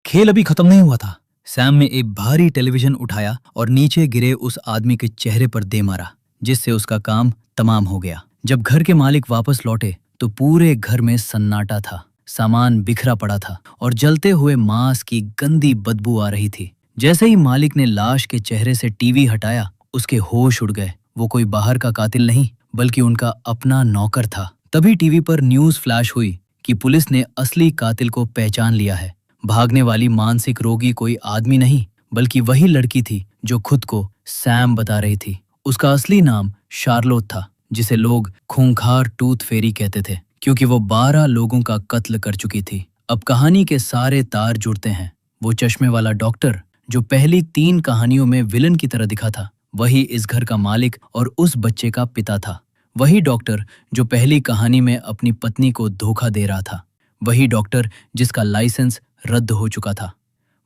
खेल अभी खत्म नहीं हुआ था। सैम ने एक भारी टेलीविजन उठाया और नीचे गिरे उस आदमी के चेहरे पर दे मारा, जिससे उसका काम तमाम हो गया। जब घर के मालिक वापस लौटे तो पूरे घर में सन्नाटा था। सामान बिखरा पड़ा था और जलते हुए मांस की गंदी बदबू आ रही थी। जैसे ही मालिक ने लाश के चेहरे से टीवी हटाया, उसके होश उड़ गए। वो कोई बाहर का कातिल नहीं, बल्कि उनका अपना नौकर था। तभी टीवी पर न्यूज़ फ्लैश हुई कि पुलिस ने असली कातिल को पहचान लिया है। भागने वाली मानसिक रोगी कोई आदमी नहीं, बल्कि वही लड़की थी जो खुद को सैम बता रही थी। उसका असली नाम शार्लोट था, जिसे लोग खूंखार टूथ फेरी कहते थे, क्योंकि वो 12 लोगों का कत्ल कर चुकी थी। अब कहानी के सारे तार जुड़ते हैं। वो चश्मे वाला डॉक्टर जो पहली 3 कहानियों में विलन की तरह दिखा था, वही इस घर का मालिक और उस बच्चे का पिता था। वही डॉक्टर जो पहली कहानी में अपनी पत्नी को धोखा दे रहा था। वही डॉक्टर जिसका लाइसेंस रद्द हो चुका था।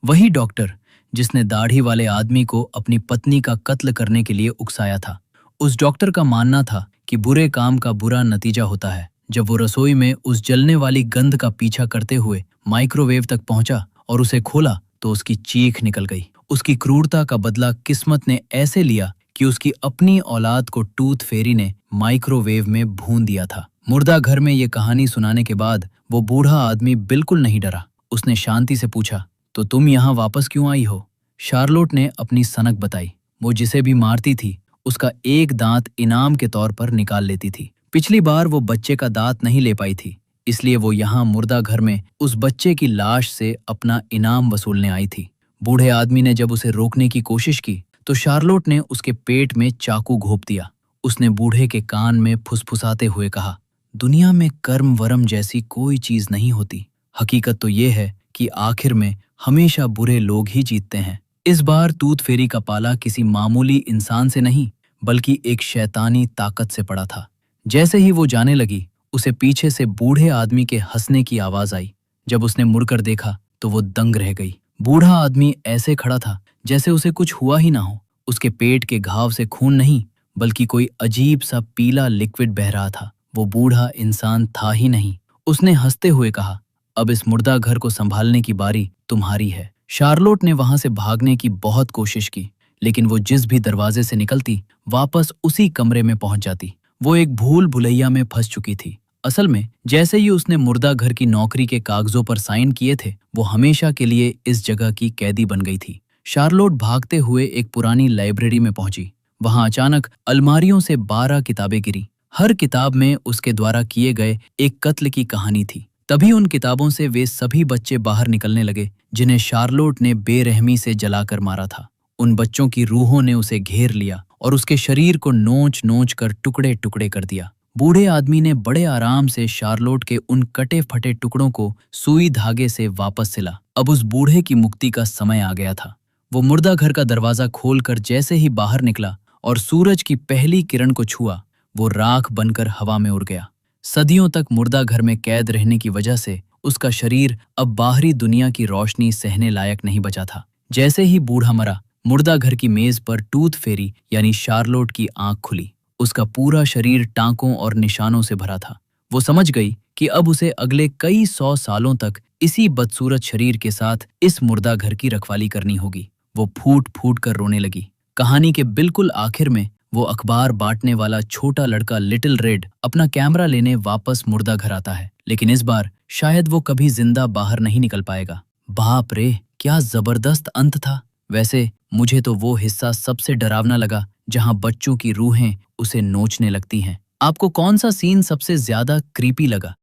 वही डॉक्टर जिसने दाढ़ी वाले आदमी को अपनी पत्नी का कत्ल करने के लिए उकसाया था। उस डॉक्टर का मानना था कि बुरे काम का बुरा नतीजा होता है। जब वो रसोई में उस जलने वाली गंध का पीछा करते हुए माइक्रोवेव तक पहुंचा और उसे खोला तो उसकी चीख निकल गई। उसकी क्रूरता का बदला किस्मत ने ऐसे लिया कि उसकी अपनी औलाद को टूथ फेरी ने माइक्रोवेव में भून दिया था। मुर्दा घर में ये कहानी सुनाने के बाद वो बूढ़ा आदमी बिल्कुल नहीं डरा। उसने शांति से पूछा, तो तुम यहाँ वापस क्यों आई हो? शार्लोट ने अपनी सनक बताई। वो जिसे भी मारती थी, उसका एक दांत इनाम के तौर पर निकाल लेती थी। पिछली बार वो बच्चे का दांत नहीं ले पाई थी, इसलिए वो यहाँ मुर्दा घर में उस बच्चे की लाश से अपना इनाम वसूलने आई थी। बूढ़े आदमी ने जब उसे रोकने की कोशिश की तो शार्लोट ने उसके पेट में चाकू घोंप दिया। उसने बूढ़े के कान में फुसफुसाते हुए कहा, दुनिया में कर्म वरम जैसी कोई चीज नहीं होती। हकीकत तो ये है कि आखिर में हमेशा बुरे लोग ही जीतते हैं। इस बार टूथ फेरी का पाला किसी मामूली इंसान से नहीं, बल्कि एक शैतानी ताकत से पड़ा था। जैसे ही वो जाने लगी, उसे पीछे से बूढ़े आदमी के हंसने की आवाज आई। जब उसने मुड़कर देखा तो वो दंग रह गई। बूढ़ा आदमी ऐसे खड़ा था जैसे उसे कुछ हुआ ही ना हो। उसके पेट के घाव से खून नहीं, बल्कि कोई अजीब सा पीला लिक्विड बह रहा था। वो बूढ़ा इंसान था ही नहीं। उसने हंसते हुए कहा, अब इस मुर्दा घर को संभालने की बारी तुम्हारी है। शार्लोट ने वहां से भागने की बहुत कोशिश की, लेकिन वो जिस भी दरवाजे से निकलती, वापस उसी कमरे में पहुंच जाती। वो एक भूल भुलैया में फंस चुकी थी। असल में जैसे ही उसने मुर्दा घर की नौकरी के कागजों पर साइन किए थे, वो हमेशा के लिए इस जगह की कैदी बन गई थी। शार्लोट भागते हुए एक पुरानी लाइब्रेरी में पहुंची। वहां अचानक अलमारियों से 12 किताबें गिरी। हर किताब में उसके द्वारा किए गए एक कत्ल की कहानी थी। तभी उन किताबों से वे सभी बच्चे बाहर निकलने लगे जिन्हें शार्लोट ने बेरहमी से जलाकर मारा था। उन बच्चों की रूहों ने उसे घेर लिया और उसके शरीर को नोच नोच कर टुकड़े टुकड़े कर दिया। बूढ़े आदमी ने बड़े आराम से शार्लोट के उन कटे फटे टुकड़ों को सुई धागे से वापस सिला। अब उस बूढ़े की मुक्ति का समय आ गया था। वो मुर्दा घर का दरवाजा खोलकर जैसे ही बाहर निकला और सूरज की पहली किरण को छुआ, वो राख बनकर हवा में उड़ गया। सदियों तक मुर्दा घर में कैद रहने की वजह से उसका शरीर अब बाहरी दुनिया की रोशनी सहने लायक नहीं बचा था। जैसे ही बूढ़ा मरा, मुर्दा घर की मेज पर टूथ फेरी यानी शार्लोट की आंख खुली। उसका पूरा शरीर टांकों और निशानों से भरा था। वो समझ गई कि अब उसे अगले कई 100 सालों तक इसी बदसूरत शरीर के साथ इस मुर्दा घर की रखवाली करनी होगी। वो फूट फूट कर रोने लगी। कहानी के बिल्कुल आखिर में वो अखबार बांटने वाला छोटा लड़का लिटिल रेड अपना कैमरा लेने वापस मुर्दा घर आता है, लेकिन इस बार शायद वो कभी जिंदा बाहर नहीं निकल पाएगा। बाप रे, क्या जबरदस्त अंत था। वैसे मुझे तो वो हिस्सा सबसे डरावना लगा जहां बच्चों की रूहें उसे नोचने लगती हैं। आपको कौन सा सीन सबसे ज्यादा क्रीपी लगा?